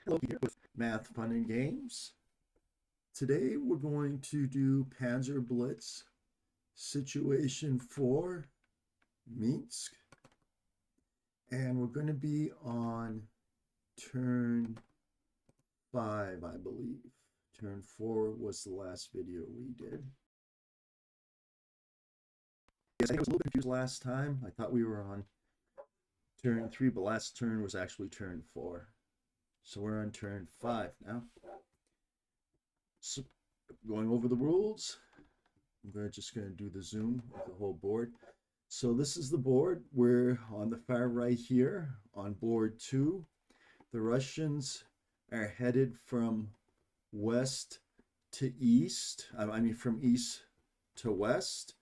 Hello, here with Math Fun and Games. Today we're going to do PanzerBlitz Situation 4, Minsk, and we're going to be on turn 5, I believe. Turn 4 was the last video we did. Yes, I was a little confused last time. I thought we were on turn 3, but last turn was actually turn 4. So we're on turn 5 now. So going over the rules, I'm just going to do the zoom of the whole board. So this is the board. We're on the far right here on board 2. The Russians are headed from west to east. I mean from east to west.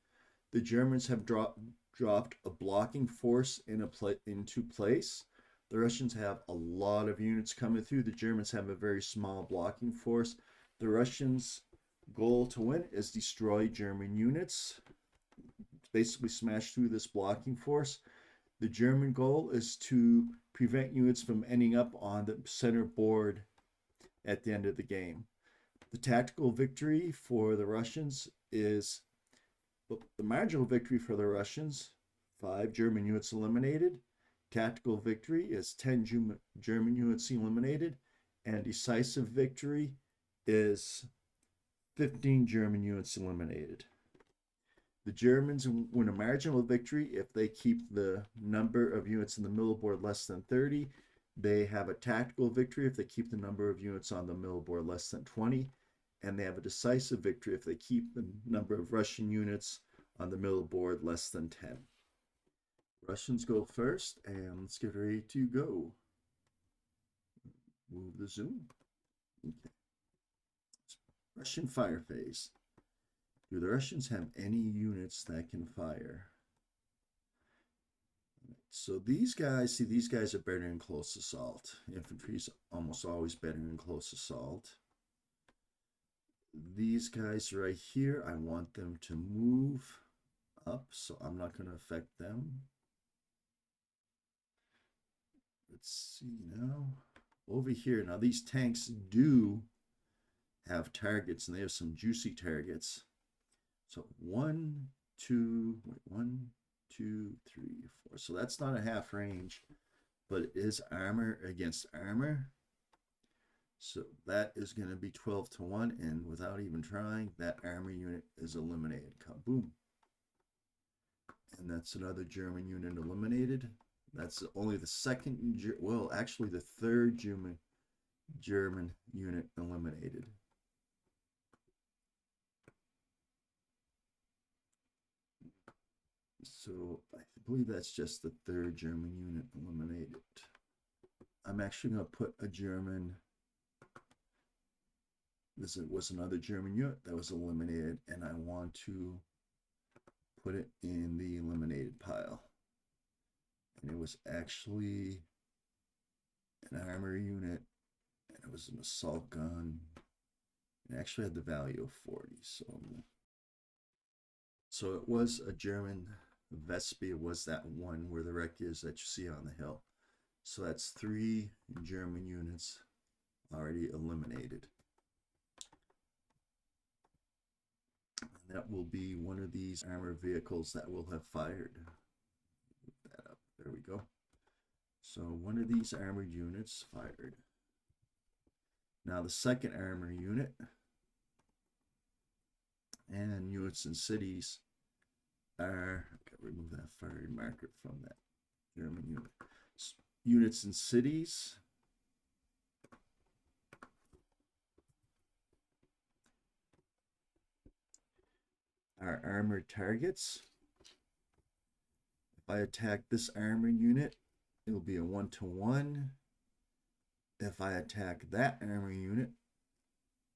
The Germans have dropped a blocking force into place. The Russians have a lot of units coming through. The Germans have a very small blocking force. The Russians' goal to win is destroy German units, basically smash through this blocking force. The German goal is to prevent units from ending up on the center board at the end of the game. The tactical victory for the Russians is the marginal victory for the Russians, 5 German units eliminated. Tactical victory is 10 German units eliminated, and decisive victory is 15 German units eliminated. The Germans win a marginal victory if they keep the number of units in the middle board less than 30. They have a tactical victory if they keep the number of units on the middle board less than 20. And they have a decisive victory if they keep the number of Russian units on the middle board less than 10. Russians go first, and let's get ready to go. Move the zoom. Okay. Russian fire phase. Do the Russians have any units that can fire? So these guys, see, these guys are better in close assault. Infantry is almost always better in close assault. These guys right here, I want them to move up, so I'm not going to affect them. Let's see now. Over here, now these tanks do have targets, and they have some juicy targets. So 1, 2, 1, 2, 3, 4. So that's not a half range, but it is armor against armor. So that is going to be 12 to 1, and without even trying, that armor unit is eliminated. Kaboom. And that's another German unit eliminated. That's only the second, well, actually the third German unit eliminated. So I believe that's just the third German unit eliminated. I'm actually going to put a German. This was another German unit that was eliminated, and I want to put it in the eliminated pile. And it was actually an armor unit, and it was an assault gun. It actually had the value of 40. So it was a German Vespa, was that one where the wreck is that you see on the hill. So that's 3 German units already eliminated. And that will be one of these armored vehicles that will have fired. Move that up. There we go. So one of these armored units fired. Now the second armor unit and units in cities are, remove that fired marker from that German unit. Units in cities are armored targets. If I attack this armored unit, it will be a 1 to 1. If I attack that armor unit,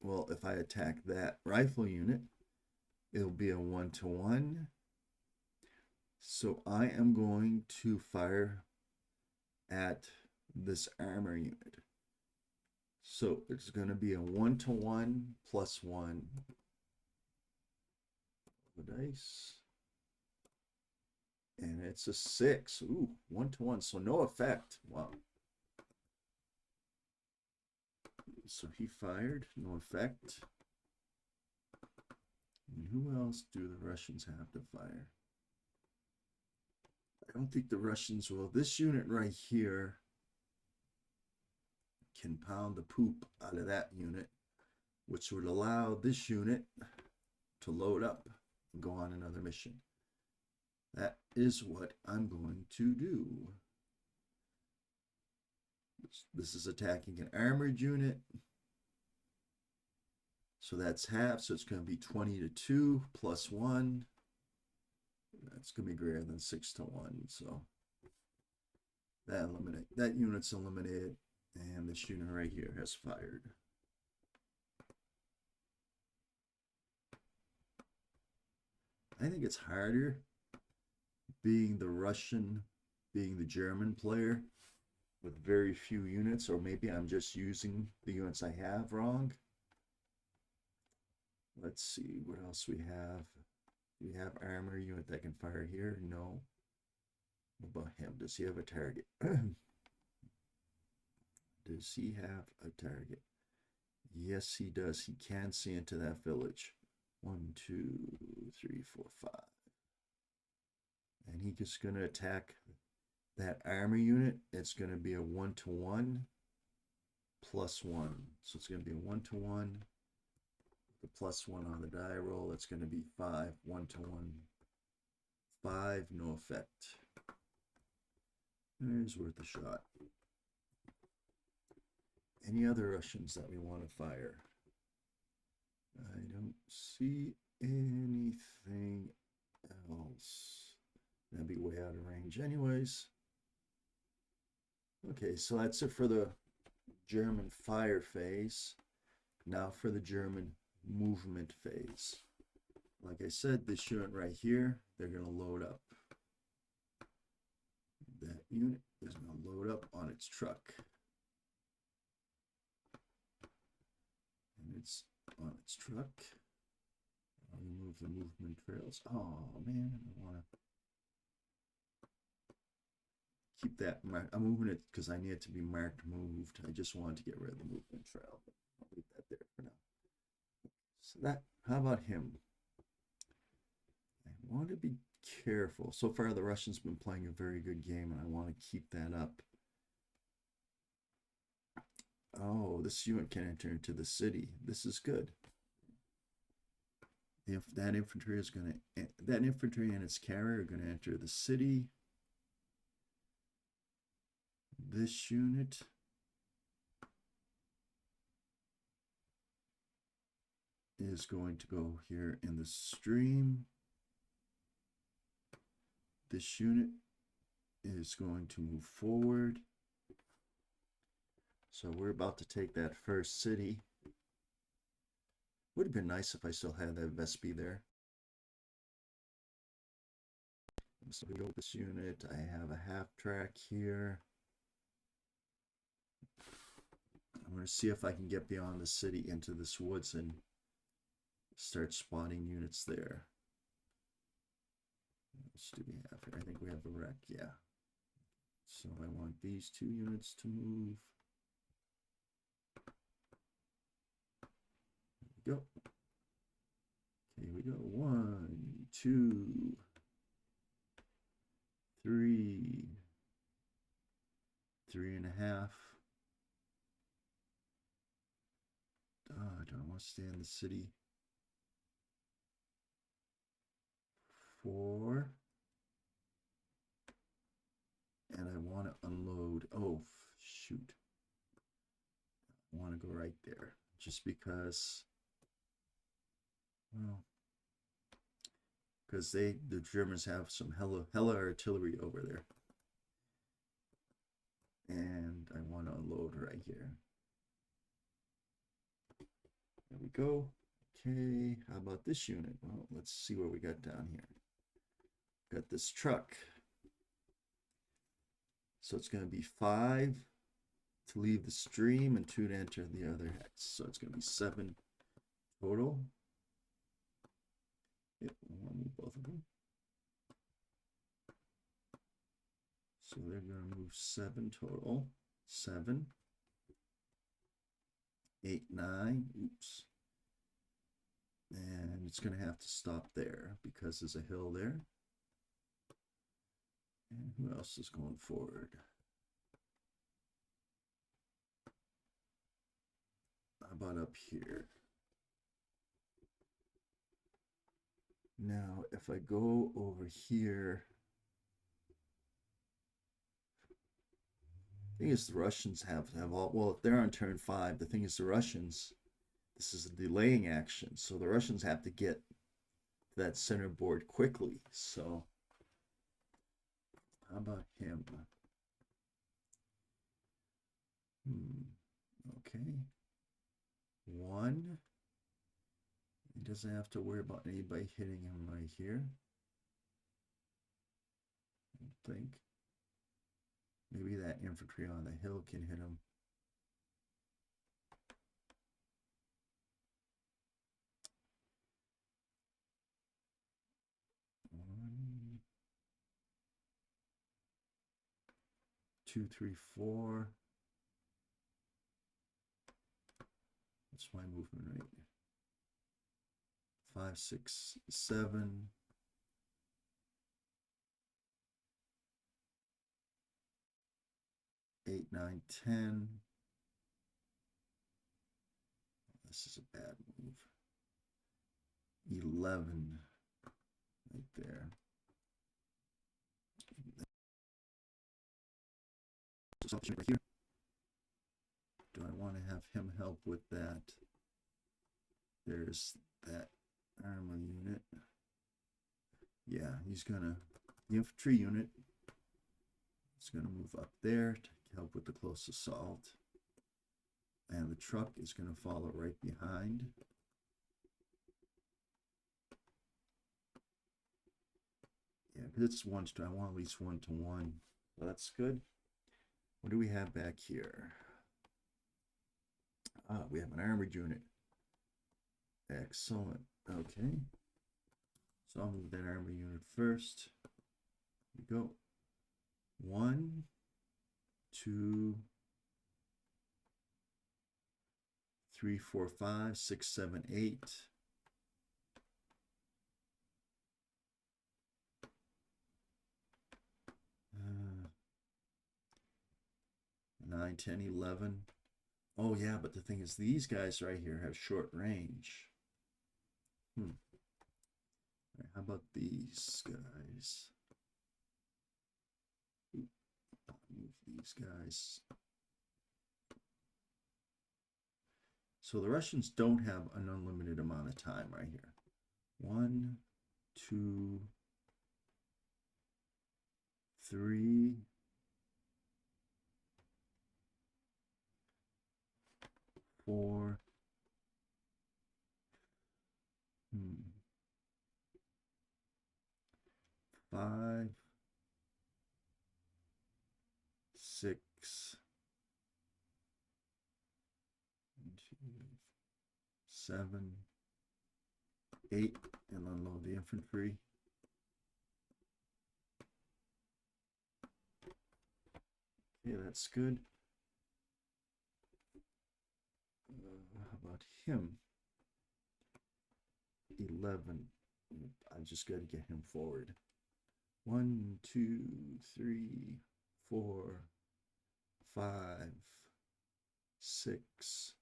well, if I attack that rifle unit, it'll be a 1 to 1. So I am going to fire at this armor unit. So it's going to be a 1 to 1 plus 1. The dice. And it's a 6. Ooh, 1 to 1. So no effect. Wow. So he fired, no effect. And who else do the Russians have to fire? I don't think the Russians will. This unit right here can pound the poop out of that unit, which would allow this unit to load up and go on another mission. That is what I'm going to do. This is attacking an armored unit. So that's half, so it's going to be 20 to 2 plus 1. That's going to be greater than 6 to 1. So that unit's eliminated, and this unit right here has fired. I think it's harder being the German player with very few units, or maybe I'm just using the units I have wrong. Let's see what else we have. We have armor unit that can fire here. No. What about him? Does he have a target? Does he have a target? Yes, he does. He can see into that village. 1, 2, 3, 4, 5. And he's just going to attack that armor unit. It's going to be a 1-to-1 plus 1. So it's going to be a 1-to-1. The plus 1 on the die roll. That's going to be 5. 1-to-1. 5. No effect. There's worth a shot. Any other Russians that we want to fire? I don't see anything else. That'd be way out of range anyways. Okay, so that's it for the German fire phase. Now for the German movement phase. Like I said, this unit right here, they're going to load up. That unit is going to load up on its truck. And it's on its truck. I'll remove the movement trails. Oh man, I want to keep that marked. I'm moving it because I need it to be marked moved. I just wanted to get rid of the movement trail. But I'll leave that there for now. So how about him? I want to be careful. So far, the Russians have been playing a very good game, and I want to keep that up. Oh, this unit can enter into the city. This is good. If that infantry and its carrier are going to enter the city. This unit is going to go here in the stream. This unit is going to move forward. So we're about to take that first city. Would have been nice if I still had that Vespi there. So we go with this unit. I have a half track here. I'm going to see if I can get beyond the city into this woods and start spawning units there. What do we have here? I think we have a wreck, yeah. So I want these 2 units to move. There we go. Okay, we go 1, 2, 3, 3.5. Do I want to stay in the city? 4. And I want to unload. Oh, shoot. I want to go right there. Just because, well, because the Germans have some hella artillery over there. And I want to unload right here. There we go. Okay, how about this unit? Well, let's see what we got down here. Got this truck. So it's going to be 5 to leave the stream and 2 to enter the other hex. So it's going to be 7 total. Yep, I'll move both of them. So they're going to move 7 total. 7. 8-9. Oops. And it's going to have to stop there because there's a hill there. And who else is going forward? How about up here? Now, if I go over here, the thing is the Russians have all, well, if they're on turn 5, the thing is the Russians, this is a delaying action, so the Russians have to get that center board quickly. So how about him? Okay. 1. He doesn't have to worry about anybody hitting him right here. I don't think. Maybe that infantry on the hill can hit him. One, 2, 3, 4. That's my movement rate. 5, 6, 7. 8, 9, 10. This is a bad move. 11 right there. Right here. Do I want to have him help with that? There's that armor unit. Yeah, he's gonna, the infantry unit is gonna move up there to help with the close assault. And the truck is gonna follow right behind. Yeah, because it's one to, I want at least 1-to-1. So that's good. What do we have back here? We have an armored unit. Excellent. Okay. So I'll move that armored unit first. Here we go. 1, 2, 3, 4, 5, 6, 7, 8. 9, 10, 11. Oh yeah, but the thing is, these guys right here have short range. All right, how about these guys? I'll move these guys. So the Russians don't have an unlimited amount of time right here. 1, 2, 3, 4. 5, 6, 7, 8, and unload the infantry. Okay, that's good. How about him? 11. I just got to get him forward. 1, 2, 3, 4, 5, 6,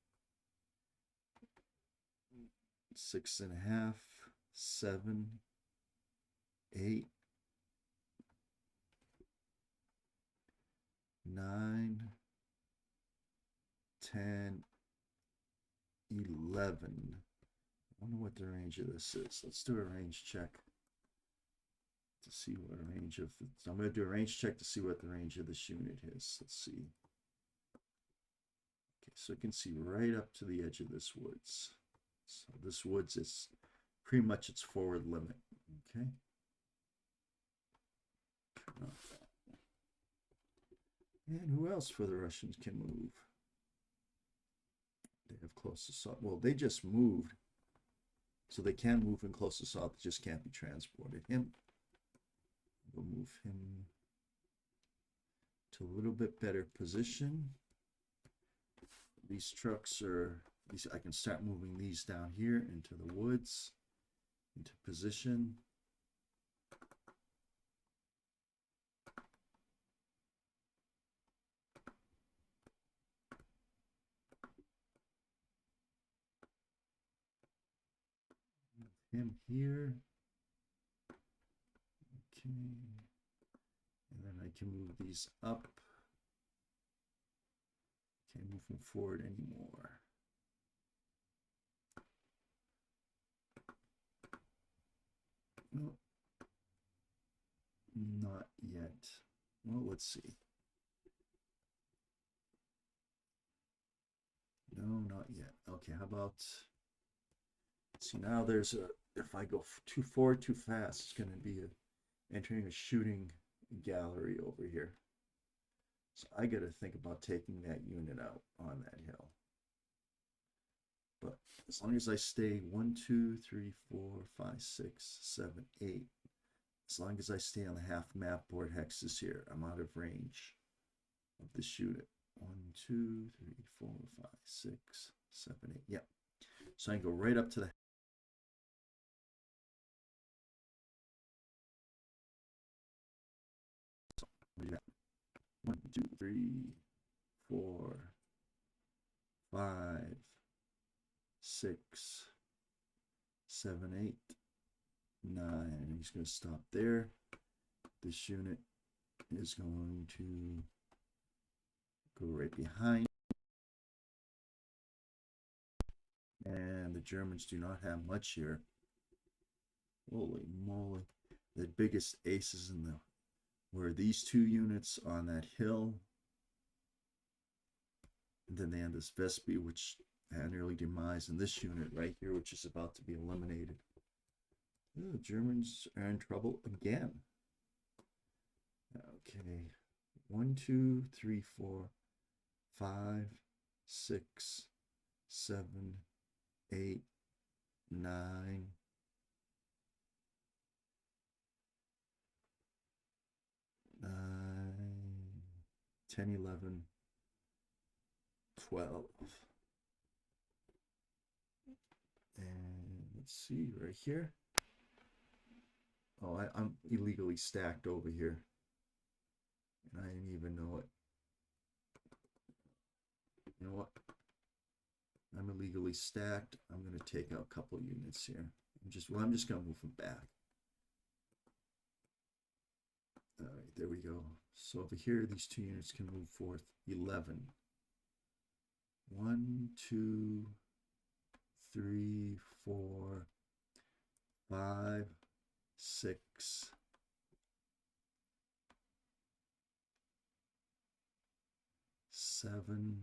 6.5, 7, 8, 9, 10, 11. I wonder what the range of this is. Let's do a range check to see what a range of. I'm going to do a range check to see what the range of this unit is. Let's see. Okay, so you can see right up to the edge of this woods. So this woods is pretty much its forward limit. Okay. Turn off that. And who else for the Russians can move? They have close assault. Well, they just moved. So they can move in close assault, they just can't be transported. We'll move him to a little bit better position. These trucks are I can start moving these down here into the woods, into position. Him here. Okay. And then I can move these up. Can't move them forward anymore. No, not yet. Well, let's see. No, not yet. Okay, how about, see, now there's a, if I go too forward too fast, it's going to be entering a shooting gallery over here. So I got to think about taking that unit out on that hill. But as long as I stay 1, 2, 3, 4, 5, 6, 7, 8, as long as I stay on the half map board hexes here, I'm out of range of this unit. 1, 2, 3, 4, 5, 6, 7, 8. Yep. So I can go right up to the 1, 2, 3, 4, 5, 6, 7, 8, 9. He's going to stop there. This unit is going to go right behind. And the Germans do not have much here. Holy moly. The biggest aces in the were these two units on that hill. And then they had this Vespi, which had an early demise, in this unit right here, which is about to be eliminated. The Germans are in trouble again. Okay. 1, 2, 3, 4, 5, 6, 7, 8, 9. 10, 11, 12. And let's see right here. Oh, I'm illegally stacked over here. And I didn't even know it. You know what? I'm illegally stacked. I'm going to take out a couple units here. I'm just going to move them back. All right, there we go. So over here, these two units can move forth 11. 1, 2, 3, 4, 5, 6, 7,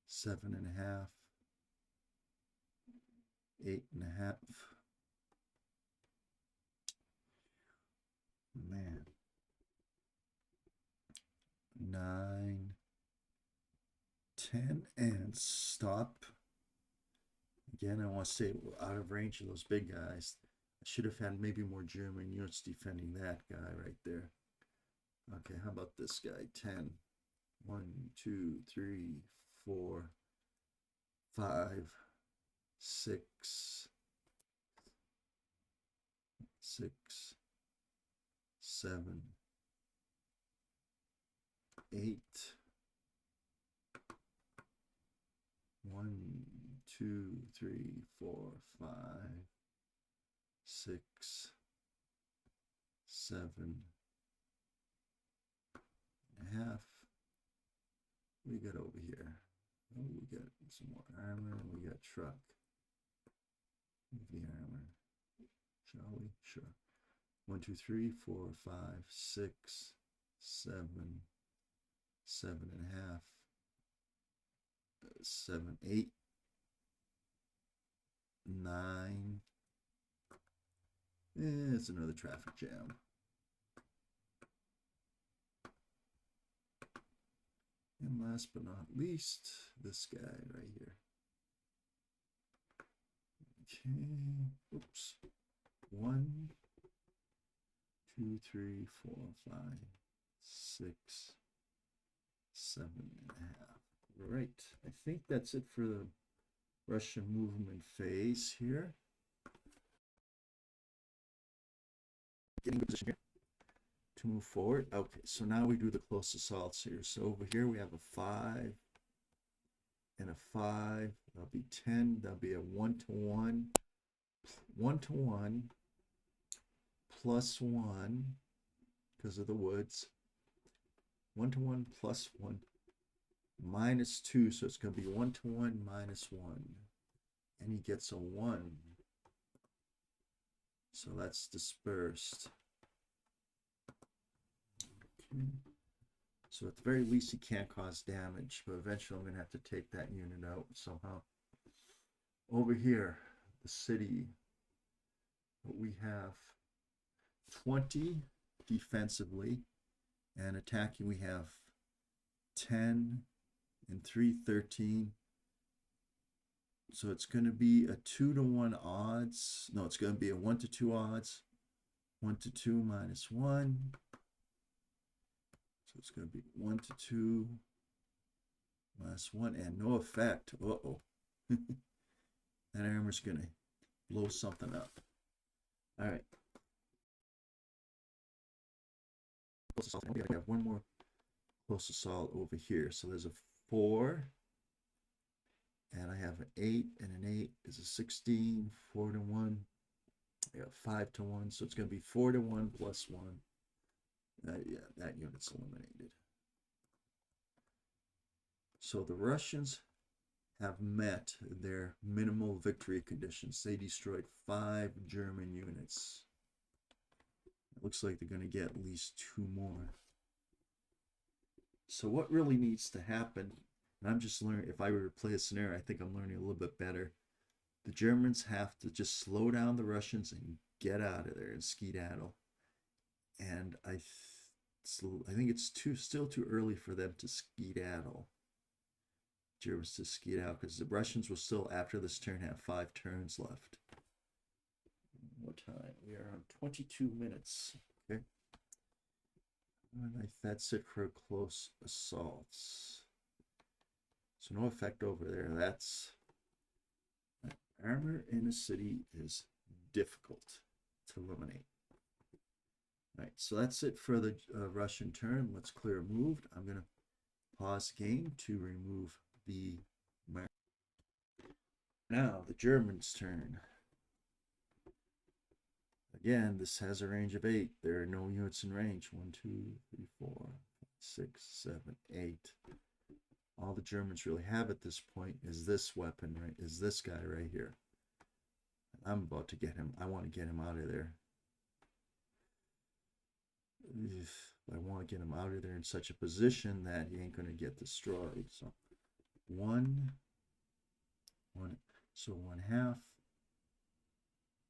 7.5, 8.5. Man. 9, 10, and stop. Again, I want to stay out of range of those big guys. I should have had maybe more German units defending that guy right there. Okay, how about this guy? 10. 1, 2, 3, 4, 5, 6, 7, 8. 1, 2, 3, 4, 5, 6, 7.5. We got over here. Oh, we got some more armor. We got truck. The armor. Shall we? Sure. 1, 2, 3, 4, 5, 6, 7, 7.5, 7, 8, 9. It's another traffic jam. And last but not least, this guy right here. Okay. Oops. 1, 2, 3, 4, 5, 6, 7.5. Right. I think that's it for the Russian movement phase here. Getting in position here to move forward. Okay, so now we do the close assaults here. So over here we have a 5 and a 5. That'll be 10. That'll be a 1-to-1. 1-to-1 plus 1 because of the woods. 1-to-1 plus 1 minus 2. So it's going to be 1-to-1 minus 1. And he gets a 1. So that's dispersed. Okay. So at the very least, he can't cause damage, but eventually I'm going to have to take that unit out somehow. Over here, the city, we have 20 defensively, and attacking we have 10 and 3, 13. So it's going to be a 2-to-1 odds. No, it's going to be a 1-to-2 odds. 1-to-2 minus 1. So it's going to be 1-to-2 minus 1 and no effect. Uh-oh. That armor's going to blow something up. All right. Close assault. I have one more close assault over here. So there's a 4. And I have an 8, and an 8 is a 16, 4-to-1. I got 5-to-1, so it's going to be 4-to-1 plus 1. Yeah, that unit's eliminated. So the Russians have met their minimal victory conditions. They destroyed 5 German units. It looks like they're going to get at least 2 more. So what really needs to happen, and I'm just learning, if I were to play a scenario, I think I'm learning a little bit better. The Germans have to just slow down the Russians and get out of there and skedaddle. And I think it's still too early for them to skedaddle. Germans to skedaddle, because the Russians will still, after this turn, have 5 turns left. What time? We are on 22 minutes. Okay. And that's it for close assaults. So no effect over there. That's armor in a city is difficult to eliminate. All right, so that's it for the Russian turn. Let's clear moved. I'm going to pause game to remove the mark. Now the Germans' turn. Again, this has a range of 8. There are no units in range. 1, 2, 3, 4, 5, 6, 7, 8. All the Germans really have at this point is this weapon, right? Is this guy right here. I'm about to get him. I want to get him out of there. I want to get him out of there in such a position that he ain't going to get destroyed. So 1, so 1/2,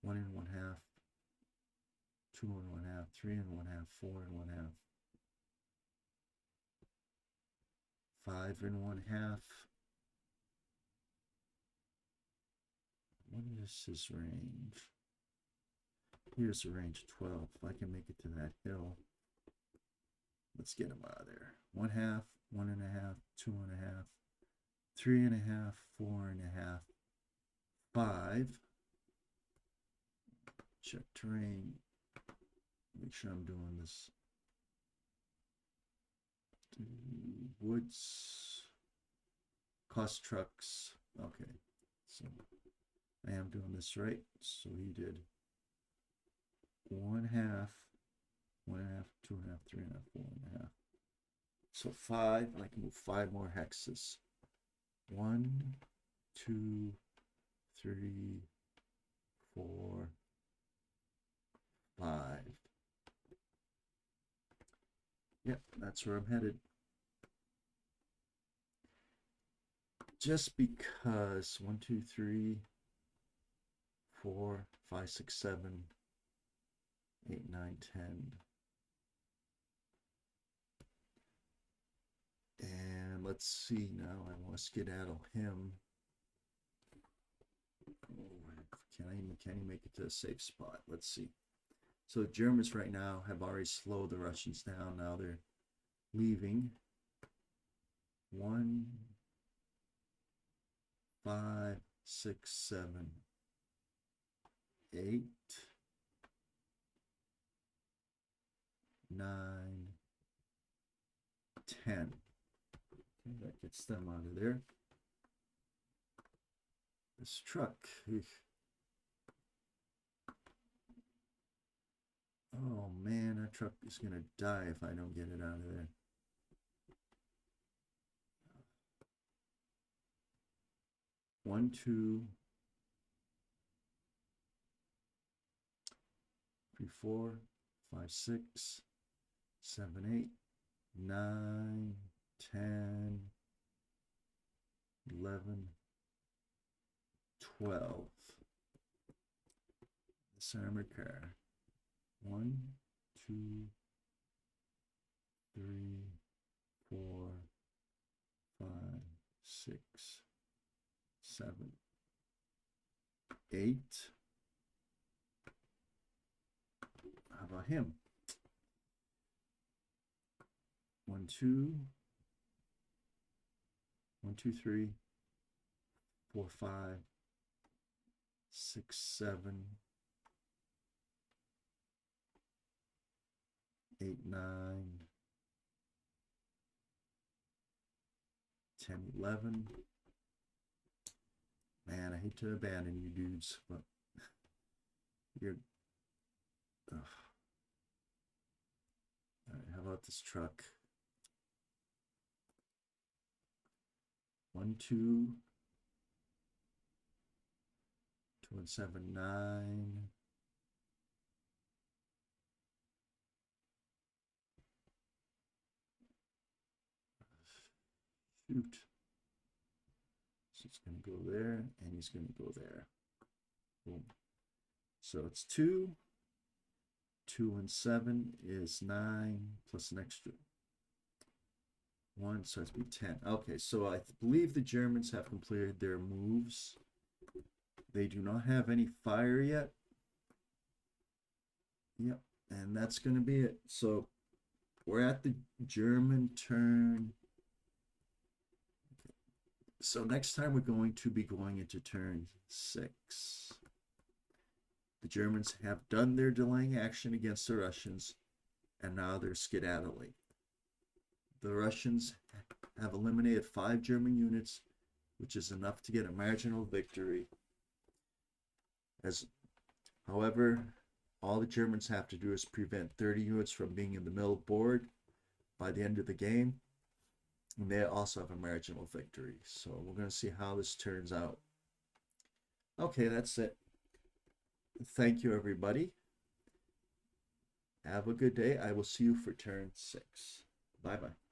1 and 1/2, 2 and 1/2, 3 and 1/2, 4 and 1/2, 5 and 1/2. What is his range? Here's the range of 12. If I can make it to that hill, let's get him out of there. 1/2, 1.5, 2.5, 3.5, 4.5, 5. Check terrain. Make sure I'm doing this. Woods. Cost trucks. Okay. So I am doing this right. So he did 1/2, 1.5, 2.5, 3.5, 4.5. So 5, and I can move 5 more hexes. 1, 2, 3, 4, 5. Yep, that's where I'm headed. Just because 1, 2, 3, 4, 5, 6, 7, 8, 9, 10. And let's see now. I want to skedaddle him. Can he make it to a safe spot? Let's see. So the Germans right now have already slowed the Russians down. Now they're leaving. 1, 5, 6, 7, 8, 9, 10. Okay, that gets them out of there. This truck. Oh man, that truck is gonna die if I don't get it out of there. One, 2, 3, 4, 5, 6, 7, 8, 9, 10, 11, 12. This armored car. 1, 2, 3, 4, 5, 6, 7, 8. How about him? 1, 2, 1, 2, 3, 4, 5, 6, 7, 8, 9, 10, 11. Man, I hate to abandon you dudes, but you're... Ugh. All right, how about this truck? 1, 2, 2 and 7, 9. Shoot. So it's going to go there, and he's going to go there. Boom. So it's 2. 2 and 7 is 9, plus an extra 1, so it's be 10. Okay, so I believe the Germans have completed their moves. They do not have any fire yet. Yep, and that's going to be it. So we're at the German turn. So next time we're going to be going into turn 6. The Germans have done their delaying action against the Russians, and now they're skedaddling. The Russians have eliminated 5 German units, which is enough to get a marginal victory. However, all the Germans have to do is prevent 30 units from being in the middle board by the end of the game. And they also have a marginal victory. So we're going to see how this turns out. Okay, that's it. Thank you, everybody. Have a good day. I will see you for turn 6. Bye-bye.